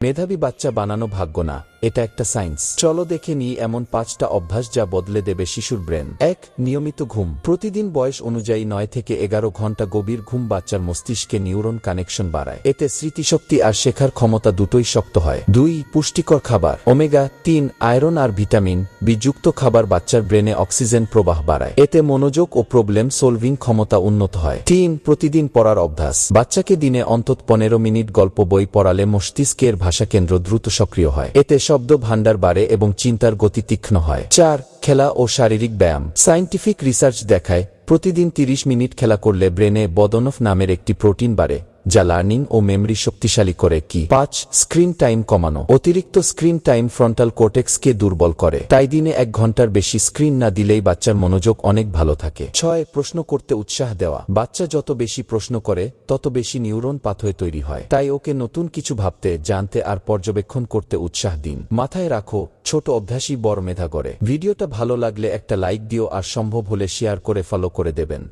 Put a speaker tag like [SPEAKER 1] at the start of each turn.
[SPEAKER 1] মেধাবী বাচ্চা বানানো ভাগ্য না, এটা একটা সায়েন্স। চলো দেখে নিই এমন 5টা অভ্যাস যা বদলে দেবে শিশুর ব্রেন। 1. নিয়মিত ঘুম। প্রতিদিন বয়স অনুযায়ী 9 থেকে 11 ঘন্টা গভীর ঘুম বাচ্চার মস্তিষ্কে নিউরন কানেকশন বাড়ায়। এতে স্মৃতিশক্তি আর শেখার ক্ষমতা দুটোই শক্ত হয়। 2. পুষ্টিকর খাবার। ওমেগা-3, আয়রন আর ভিটামিন বি যুক্ত খাবার বাচ্চার ব্রেনে অক্সিজেন প্রবাহ বাড়ায়। এতে মনোযোগ ও প্রবলেম সলভিং ক্ষমতা উন্নত হয়। 3. প্রতিদিন পড়ার অভ্যাস। বাচ্চাকে দিনে অন্তত 15 মিনিট গল্প বই পড়ালে মস্তিষ্কের ভাষাকেন্দ্র দ্রুত সক্রিয় হয়। এতে শব্দ ভাণ্ডার বাড়ে এবং চিন্তার গতি তীক্ষ্ণ হয়। 4. খেলা ও শারীরিক ব্যায়াম। সায়েন্টিফিক রিসার্চ দেখায় প্রতিদিন 30 মিনিট খেলা করলে ব্রেনে বদনফ নামের একটি প্রোটিন বাড়ে, যা লার্নিং ও মেমরি শক্তিশালী করে। 5. স্ক্রিন টাইম কমানো। অতিরিক্ত স্ক্রিন টাইম ফ্রন্টাল কোর্টেক্সকে দুর্বল করে, তাই দিনে 1 ঘন্টার বেশি স্ক্রিন না দিলেই বাচ্চার মনোযোগ অনেক ভালো থাকে। 6. প্রশ্ন করতে উৎসাহ দেওয়া। বাচ্চা যত বেশি প্রশ্ন করে তত বেশি নিউরন পাথওয়ে তৈরি হয়, তাই ওকে নতুন কিছু ভাবতে, জানতে আর পর্যবেক্ষণ করতে উৎসাহ দিন। মাথায় রাখো, ছোট অভ্যাসই বড় মেধা গড়ে। ভিডিওটা ভালো লাগলে একটা লাইক দিও আর সম্ভব হলে শেয়ার করে ফলো করে দেবেন।